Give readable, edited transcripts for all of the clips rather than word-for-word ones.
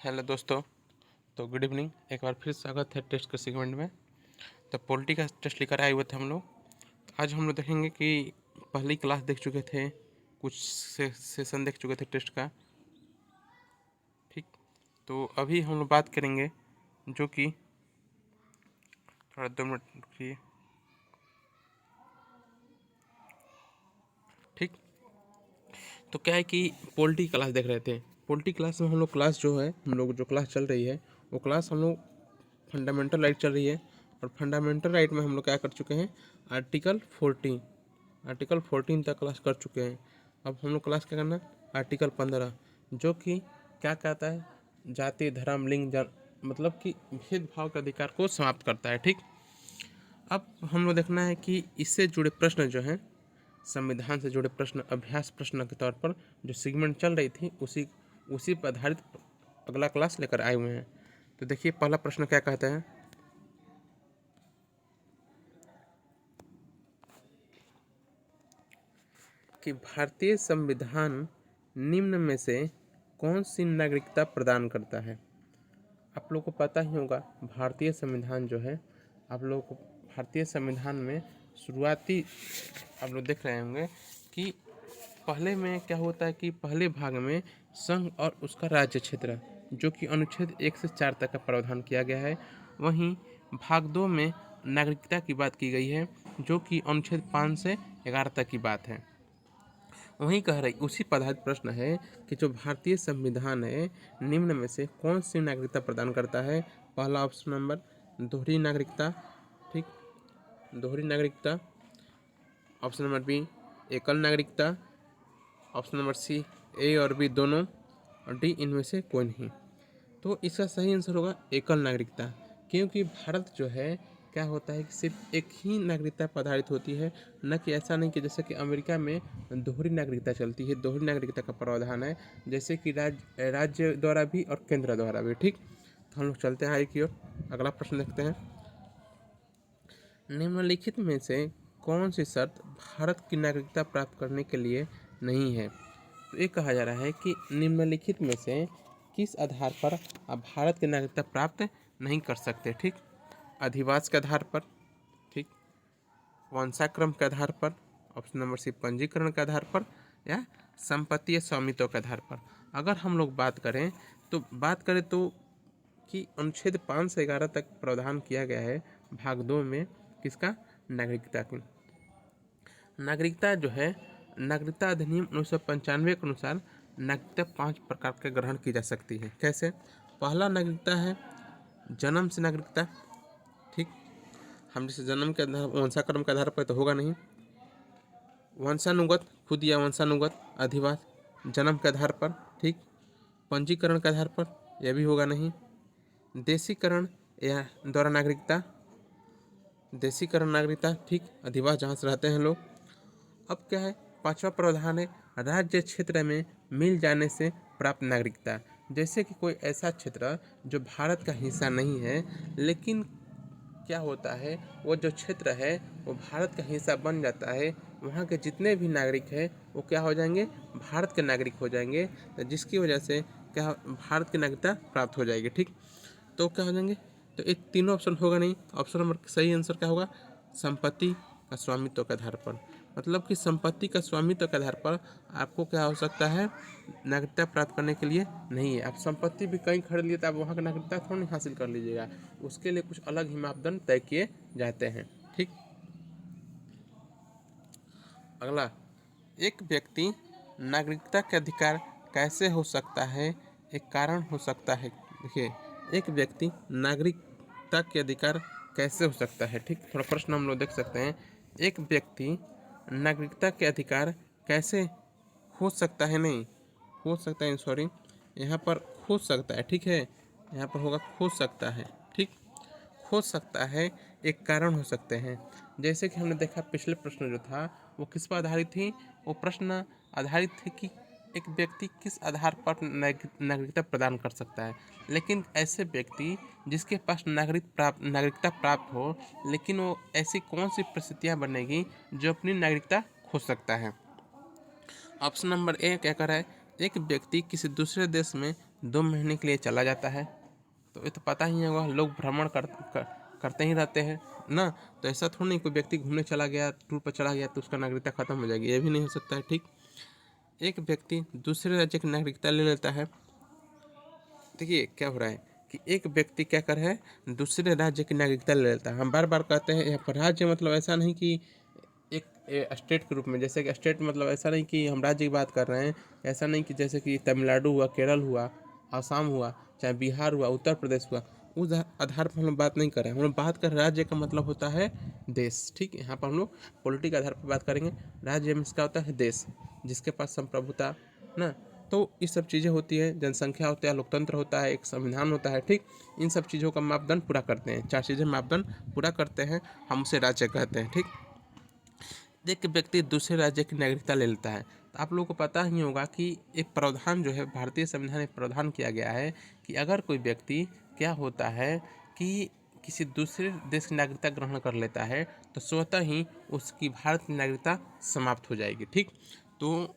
Hello दोस्तों। तो good evening. एक बार फिर स्वागत है टेस्ट के सेगमेंट में। तो पॉलिटी का टेस्ट लेकर आए हुए थे हम लोग। आज हम लोग देखेंगे कि पहली क्लास देख चुके थे, कुछ सेशन देख चुके थे टेस्ट का। ठीक, तो अभी हम लोग बात करेंगे जो कि थोड़ा 2 मिनट रुकिए। ठीक, तो क्या है कि पॉलिटी क्लास देख रहे थे। पॉलिटी क्लास में हम लोग क्लास जो है, हम लोग जो क्लास चल रही है वो क्लास हम लोग फंडामेंटल राइट चल रही है। और फंडामेंटल राइट में हम लोग क्या कर चुके हैं, आर्टिकल 14 तक क्लास कर चुके हैं। अब हम लोग क्लास क्या करना है, आर्टिकल 15 जो कि क्या कहता है, जाति धर्म लिंग मतलब कि भेदभाव के अधिकार को समाप्त करता है। ठीक, अब हम लोग देखना है कि इससे जुड़े प्रश्न जो हैं, संविधान से जुड़े प्रश्न अभ्यास प्रश्न के तौर पर जो सेगमेंट चल रही थी उसी पर आधारित अगला क्लास लेकर आए हुए हैं। तो देखिए पहला प्रश्न क्या कहता है कि भारतीय संविधान निम्न में से कौन सी नागरिकता प्रदान करता है। आप लोग को पता ही होगा भारतीय संविधान जो है, आप लोग को भारतीय संविधान में शुरुआती आप लोग देख रहे होंगे कि पहले में क्या होता है कि पहले भाग में संघ और उसका राज्य क्षेत्र जो कि अनुच्छेद 1 से 4 तक का प्रावधान किया गया है। वहीं भाग 2 में नागरिकता की बात की गई है जो कि अनुच्छेद 5 से 11 तक की बात है। वहीं कह रही उसी पर आधारित प्रश्न है कि जो भारतीय संविधान है निम्न में से कौन सी नागरिकता प्रदान करता है। पहला ऑप्शन नंबर दोहरी नागरिकता। ठीक, दोहरी नागरिकता। ऑप्शन नंबर बी एकल नागरिकता। ऑप्शन नंबर सी ए और बी दोनों, और डी इनमें से कोई नहीं। तो इसका सही आंसर होगा एकल नागरिकता, क्योंकि भारत जो है क्या होता है कि सिर्फ एक ही नागरिकता पर आधारित होती है, न कि ऐसा नहीं कि जैसे कि अमेरिका में दोहरी नागरिकता चलती है। दोहरी नागरिकता का प्रावधान है जैसे कि राज्य द्वारा भी और केंद्र द्वारा भी। ठीक, तो हम लोग चलते हैं आगे की ओर। अगला प्रश्न देखते हैं, निम्नलिखित में से कौन सी शर्त भारत की नागरिकता प्राप्त करने के लिए नहीं है। तो ये कहा जा रहा है कि निम्नलिखित में से किस आधार पर आप भारत की नागरिकता प्राप्त नहीं कर सकते। ठीक, अधिवास के आधार पर, ठीक, वंशाक्रम के आधार पर, ऑप्शन नंबर सी पंजीकरण के आधार पर, या संपत्ति या स्वामित्व के आधार पर। अगर हम लोग बात करें तो कि अनुच्छेद 5 से 11 तक प्रावधान किया गया है भाग 2 में किसका, नागरिकता की। नागरिकता जो है, नागरिकता अधिनियम 1995 के अनुसार नागरिकता 5 प्रकार के ग्रहण की जा सकती है। कैसे, पहला नागरिकता है जन्म से नागरिकता। ठीक, हम जैसे जन्म के आधार वंशाक्रम के आधार पर तो होगा नहीं। वंशानुगत, खुद या वंशानुगत अधिवास जन्म के आधार पर। ठीक, पंजीकरण के आधार पर यह भी होगा नहीं। देशीकरण या द्वारा नागरिकता, देशीकरण नागरिकता, ठीक, अधिवास जहाँ से रहते हैं लोग। अब क्या है, पांचवा प्रावधान है राज्य क्षेत्र में मिल जाने से प्राप्त नागरिकता। जैसे कि कोई ऐसा क्षेत्र जो भारत का हिस्सा नहीं है, लेकिन क्या होता है वो जो क्षेत्र है वो भारत का हिस्सा बन जाता है, वहाँ के जितने भी नागरिक हैं वो क्या हो जाएंगे, भारत के नागरिक हो जाएंगे। तो जिसकी वजह से क्या भारत की नागरिकता प्राप्त हो जाएगी। ठीक, तो क्या हो जाएंगे, तो ये तीनों ऑप्शन होगा नहीं। ऑप्शन नंबर सही आंसर क्या होगा, संपत्ति का स्वामित्व के आधार पर। मतलब कि संपत्ति का स्वामित्व के आधार पर आपको क्या हो सकता है, नागरिकता प्राप्त करने के लिए नहीं है। आप संपत्ति भी कहीं खरीद लिए तो आप वहाँ का नागरिकता थोड़ा नहीं हासिल कर लीजिएगा, उसके लिए कुछ अलग ही मापदंड तय किए जाते हैं। ठीक, अगला, एक व्यक्ति नागरिकता के अधिकार कैसे हो सकता है, एक कारण हो सकता है। देखिए, एक व्यक्ति नागरिकता के अधिकार कैसे हो सकता है। ठीक, थोड़ा प्रश्न हम लोग देख सकते हैं, एक व्यक्ति नागरिकता के अधिकार कैसे हो सकता है, नहीं हो सकता है, सॉरी, यहाँ पर हो सकता है। ठीक है, यहाँ पर होगा हो सकता है। ठीक, हो सकता है एक कारण हो सकते हैं। जैसे कि हमने देखा पिछले प्रश्न जो था वो किस पर आधारित थी, वो प्रश्न आधारित थी कि एक व्यक्ति किस आधार पर नागरिकता प्रदान कर सकता है। लेकिन ऐसे व्यक्ति जिसके पास नागरिकता प्राप्त हो, लेकिन वो ऐसी कौन सी परिस्थितियाँ बनेगी जो अपनी नागरिकता खो सकता है। ऑप्शन नंबर ए क्या कर रहा है एक व्यक्ति किसी दूसरे देश में 2 महीने के लिए चला जाता है, तो ये तो पता ही होगा, लोग भ्रमण करते ही रहते हैं ना। तो ऐसा थोड़ा नहीं कोई व्यक्ति घूमने चला गया, टूर पर चला गया तो उसका नागरिकता खत्म हो जाएगी, ये भी नहीं हो सकता है। ठीक, एक व्यक्ति दूसरे राज्य की नागरिकता ले लेता है। देखिए क्या हो रहा है कि एक व्यक्ति क्या कर है, दूसरे राज्य की नागरिकता ले लेता है। हम बार बार कहते हैं यहाँ पर राज्य मतलब ऐसा नहीं कि एक स्टेट के रूप में, जैसे कि स्टेट मतलब ऐसा नहीं कि हम राज्य की बात कर रहे हैं, ऐसा नहीं कि जैसे कि तमिलनाडु हुआ, केरल हुआ, आसाम हुआ, चाहे बिहार हुआ, उत्तर प्रदेश हुआ, उस आधार पर हम लोग बात नहीं कर रहे हैं। हम लोग बात कर रहे हैं राज्य का मतलब होता है देश। ठीक, यहाँ पर हम लोग पॉलिटिक आधार पर बात करेंगे। राज्य में इसका होता है देश, जिसके पास संप्रभुता ना, तो ये सब चीज़ें होती है, जनसंख्या होता है, लोकतंत्र होता है, एक संविधान होता है। ठीक, इन सब चीज़ों का मापदंड पूरा करते हैं, 4 चीज़ें मापदंड पूरा करते हैं, हम उसे राज्य कहते हैं। ठीक, एक व्यक्ति दूसरे राज्य की नागरिकता ले लेता है, तो आप लोगों को पता ही होगा कि एक प्रावधान जो है भारतीय संविधान में प्रावधान किया गया है कि अगर कोई व्यक्ति क्या होता है कि किसी दूसरे देश की नागरिकता ग्रहण कर लेता है तो स्वतः ही उसकी भारत की नागरिकता समाप्त हो जाएगी। ठीक, तो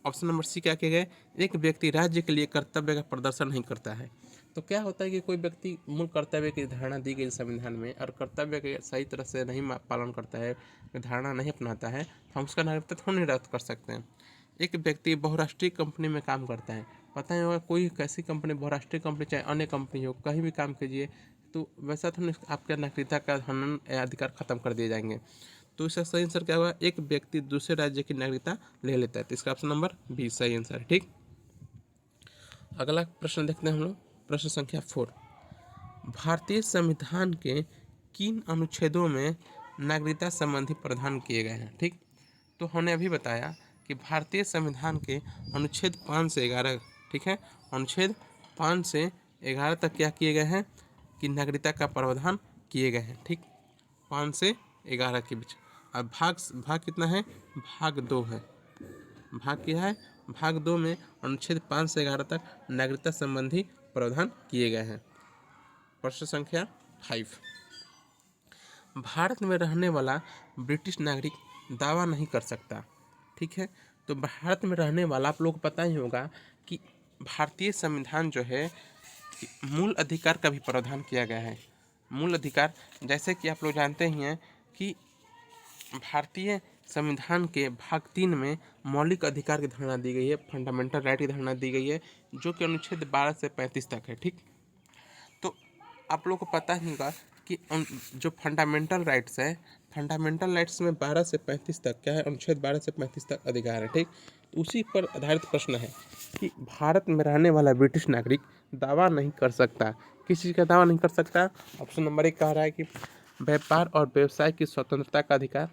ऑप्शन नंबर सी क्या किया गया, एक व्यक्ति राज्य के लिए कर्तव्य का प्रदर्शन नहीं करता है। तो क्या होता है कि कोई व्यक्ति मूल कर्तव्य की धारणा दी गई संविधान में और कर्तव्य के सही तरह से नहीं पालन करता है, धारणा नहीं अपनाता है, तो हम उसका नागरिकता थोड़ी नहीं रद्द कर सकते हैं। एक व्यक्ति बहुराष्ट्रीय कंपनी में काम करता है, पता ही होगा कोई कैसी कंपनी, बहुराष्ट्रीय कंपनी चाहे अन्य कंपनी हो, कहीं भी काम कीजिए तो वैसा तो आपके नागरिकता का हनन अधिकार खत्म कर दिए जाएंगे। तो इसका सही आंसर क्या हुआ, एक व्यक्ति दूसरे राज्य की नागरिकता ले लेता है, तो इसका ऑप्शन नंबर बी सही आंसर है। ठीक, अगला प्रश्न देखते हैं हम लोग, प्रश्न संख्या 4, भारतीय संविधान के किन अनुच्छेदों में नागरिकता संबंधी प्रावधान किए गए हैं। ठीक, तो हमने अभी बताया कि भारतीय संविधान के अनुच्छेद 5 से 11, ठीक है, अनुच्छेद 5 से 11 तक क्या किए गए हैं कि नागरिकता का प्रावधान किए गए हैं। ठीक, 5 से 11 के बीच। अब भाग कितना है, भाग 2 है, भाग क्या है, भाग 2 में अनुच्छेद 5 से 11 तक नागरिकता संबंधी प्रावधान किए गए हैं। प्रश्न संख्या 5, भारत में रहने वाला ब्रिटिश नागरिक दावा नहीं कर सकता। ठीक है, तो भारत में रहने वाला, आप लोग को पता ही होगा कि भारतीय संविधान जो है मूल अधिकार का भी प्रावधान किया गया है। मूल अधिकार, जैसे कि आप लोग जानते ही हैं कि भारतीय संविधान के भाग 3 में मौलिक अधिकार की धारणा दी गई है, फंडामेंटल राइट की धारणा दी गई है, जो कि अनुच्छेद 12 से 35 तक है। ठीक, तो आप लोग को पता ही होगा कि जो फंडामेंटल राइट्स है, फंडामेंटल राइट्स में 12 से 35 तक क्या है, अनुच्छेद 12 से 35 तक अधिकार है। ठीक, तो उसी पर आधारित प्रश्न है कि भारत में रहने वाला ब्रिटिश नागरिक दावा नहीं कर सकता, किस चीज़ का दावा नहीं कर सकता। ऑप्शन नंबर 1 कह रहा है कि व्यापार और व्यवसाय की स्वतंत्रता का अधिकार।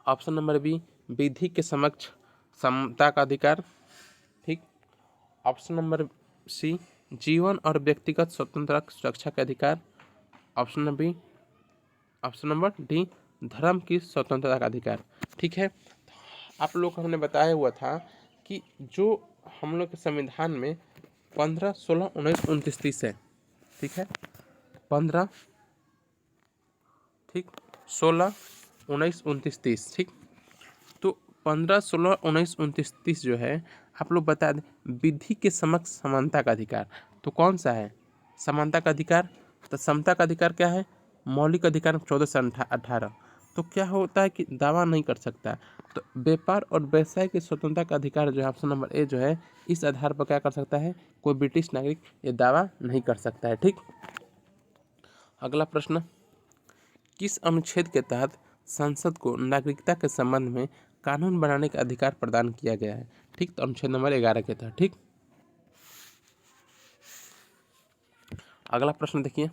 ऑप्शन नंबर बी, विधि के समक्ष समता का अधिकार। ठीक, ऑप्शन नंबर सी, जीवन और व्यक्तिगत स्वतंत्रता सुरक्षा का अधिकार। Option number B, option number D, धर्म की स्वतंत्रता का अधिकार। ठीक है, आप लोग को हमने बताया हुआ था कि जो हम लोग के संविधान में 15, 16, 19, 29, 30 है। ठीक है, 15, ठीक, 16, 19, 29, 30। ठीक, तो 15, 16, 19, 29, 30 जो है, आप लोग बता दें, विधि के समक्ष समानता का अधिकार तो कौन सा है, समानता का अधिकार। तो समता का अधिकार क्या है, मौलिक अधिकार 14 से 18। तो क्या होता है कि दावा नहीं कर सकता। तो व्यापार और व्यवसाय की स्वतंत्रता का अधिकार जो है, ऑप्शन नंबर ए जो है, इस आधार पर क्या कर सकता है, कोई ब्रिटिश नागरिक ये दावा नहीं कर सकता है। ठीक, अगला प्रश्न, किस अनुच्छेद के तहत संसद को नागरिकता के संबंध में कानून बनाने का अधिकार प्रदान किया गया है। ठीक, तो अनुच्छेद नंबर 11 के तहत। ठीक, अगला प्रश्न देखिए,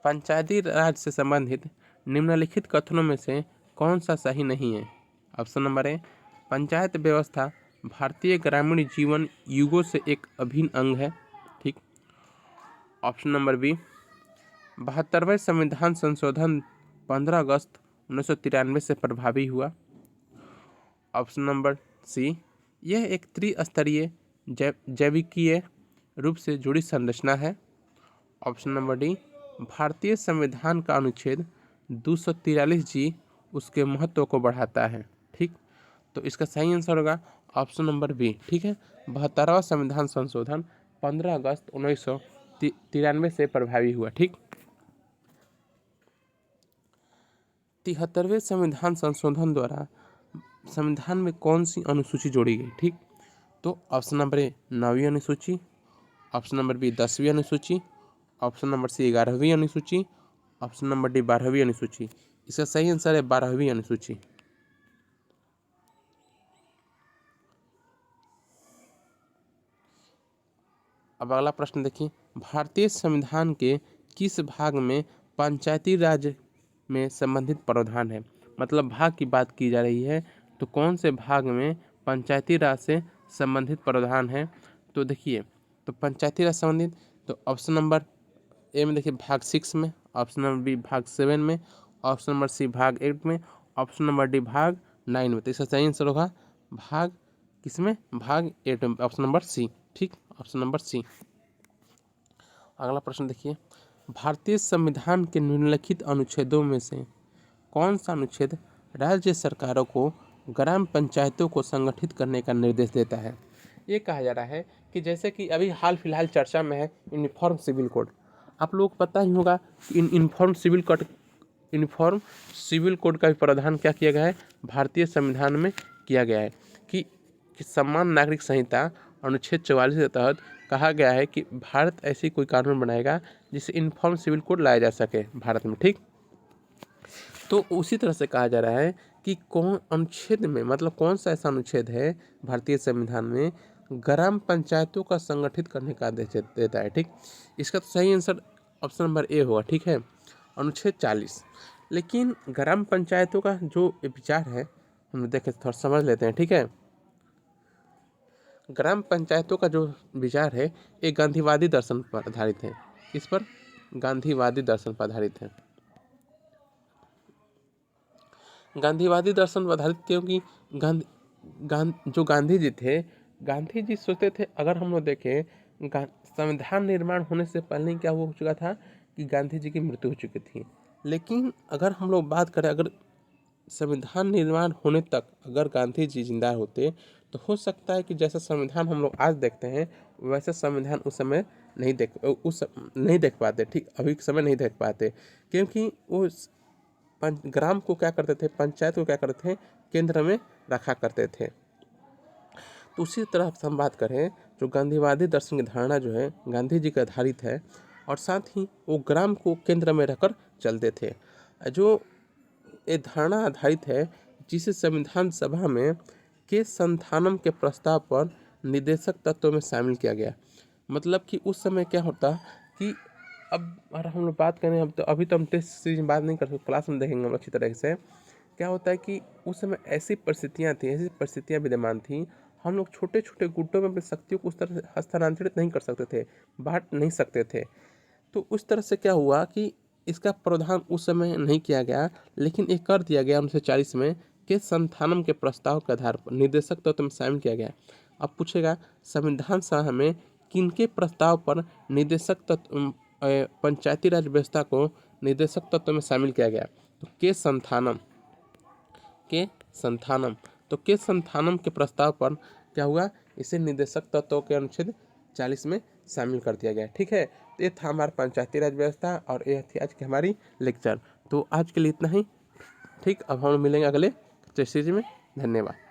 पंचायती राज से संबंधित निम्नलिखित कथनों में से कौन सा सही नहीं है। ऑप्शन नंबर ए, पंचायत व्यवस्था भारतीय ग्रामीण जीवन युगों से एक अभिन्न अंग है। ठीक, ऑप्शन नंबर बी, 72वें संविधान संशोधन 15 अगस्त 1993 से प्रभावी हुआ। ऑप्शन नंबर सी, यह एक त्रिस्तरीय जैविकीय रूप से जुड़ी संरचना है। ऑप्शन नंबर डी, भारतीय संविधान का अनुच्छेद 243 जी उसके महत्व को बढ़ाता है। ठीक, तो इसका सही आंसर होगा ऑप्शन नंबर बी। ठीक है, 72वां संविधान संशोधन 15 अगस्त 1993 से प्रभावी हुआ। ठीक, 73वें संविधान संशोधन द्वारा संविधान में कौन सी अनुसूची जोड़ी गई? ठीक, तो ऑप्शन नंबर ए 9वीं अनुसूची, ऑप्शन नंबर बी 10वीं अनुसूची, ऑप्शन नंबर सी 11वीं अनुसूची, ऑप्शन नंबर डी 12वीं अनुसूची। इसका सही आंसर है 12वीं अनुसूची। अब अगला प्रश्न देखिए, भारतीय संविधान के किस भाग में पंचायती राज में संबंधित प्रावधान है? मतलब भाग की बात की जा रही है, तो कौन से भाग में पंचायती राज से संबंधित प्रावधान है? तो देखिए, तो पंचायती राज संबंधित, तो ऑप्शन नंबर ए में देखिए भाग 6 में, ऑप्शन नंबर बी भाग 7 में, ऑप्शन नंबर सी भाग 8 में, ऑप्शन नंबर डी भाग 9 में। तो इसका सही आंसर होगा भाग किसमें? भाग 8 में, ऑप्शन नंबर सी। ठीक, ऑप्शन नंबर सी। अगला प्रश्न देखिए, भारतीय संविधान के निम्नलिखित अनुच्छेदों में से कौन सा अनुच्छेद राज्य सरकारों को ग्राम पंचायतों को संगठित करने का निर्देश देता है? ये कहा जा रहा है कि जैसे कि अभी हाल फिलहाल चर्चा में है यूनिफॉर्म सिविल कोड। आप लोगों को पता ही होगा कि यूनिफॉर्म सिविल कोड का भी प्रावधान क्या किया गया है? भारतीय संविधान में किया गया है कि समान नागरिक संहिता अनुच्छेद 44 के तहत कहा गया है कि भारत ऐसी कोई कानून बनाएगा जिससे यूनिफॉर्म सिविल कोड लाया जा सके भारत में। ठीक, तो उसी तरह से कहा जा रहा है कि कौन अनुच्छेद में, मतलब कौन सा ऐसा अनुच्छेद है भारतीय संविधान में ग्राम पंचायतों का संगठित करने का आदेश देता है? ठीक, इसका तो सही आंसर ऑप्शन नंबर ए होगा। ठीक है, अनुच्छेद 40। लेकिन ग्राम पंचायतों का जो विचार है हम देखें, थोड़ा समझ लेते हैं। ठीक है, ग्राम पंचायतों का जो विचार है ये गांधीवादी दर्शन पर आधारित है। किस पर? गांधीवादी दर्शन पर आधारित है। गांधीवादी दर्शन पर आधारित क्योंकि जो गांधी जी थे, गांधी जी सोचते थे, अगर हम लोग देखें संविधान निर्माण होने से पहले क्या हो चुका था कि गांधी जी की मृत्यु हो चुकी थी। लेकिन अगर हम लोग बात करें, अगर संविधान निर्माण होने तक अगर गांधी जी जिंदा होते तो हो सकता है कि जैसा संविधान हम लोग आज देखते हैं वैसा संविधान उस समय नहीं देख पाते। ठीक, अभी के समय नहीं देख पाते, क्योंकि वो ग्राम को क्या करते थे, पंचायत को क्या करते थे, केंद्र में रखा करते थे। तो उसी तरह से हम बात करें, जो गांधीवादी दर्शन की धारणा जो है गांधी जी का आधारित है, और साथ ही वो ग्राम को केंद्र में रखकर चलते थे। जो ये धारणा आधारित है जिसे संविधान सभा में के संथानम के प्रस्ताव पर निर्देशक तत्वों में शामिल किया गया। मतलब कि उस समय क्या होता कि अब अगर हम लोग बात करें, अब तो अभी तो हम टेस्ट सीरीज में बात नहीं कर सकते, क्लास में देखेंगे हम अच्छी तरह से। क्या होता है कि उस समय ऐसी परिस्थितियाँ विद्यमान थी, हम लोग छोटे छोटे गुटों में अपनी शक्तियों को उस तरह से हस्तांतरित नहीं कर सकते थे, बांट नहीं सकते थे। तो उस तरह से क्या हुआ कि इसका प्रावधान उस समय नहीं किया गया, लेकिन ये कर दिया गया 1940 में के संथानम के प्रस्ताव के आधार पर निर्देशक तत्व में शामिल किया गया। अब पूछेगा संविधान सभा में किनके प्रस्ताव पर निर्देशक तत्व पंचायती राज व्यवस्था को निर्देशक तत्व में शामिल किया गया? तो के संथानम के प्रस्ताव पर क्या हुआ, इसे निर्देशक तत्वों के अनुच्छेद 40 में शामिल कर दिया गया। ठीक है, तो ये था हमारा पंचायती राज व्यवस्था और ये थी आज की हमारी लेक्चर। तो आज के लिए इतना ही। ठीक, अब हम मिलेंगे अगले सीरीज में। धन्यवाद।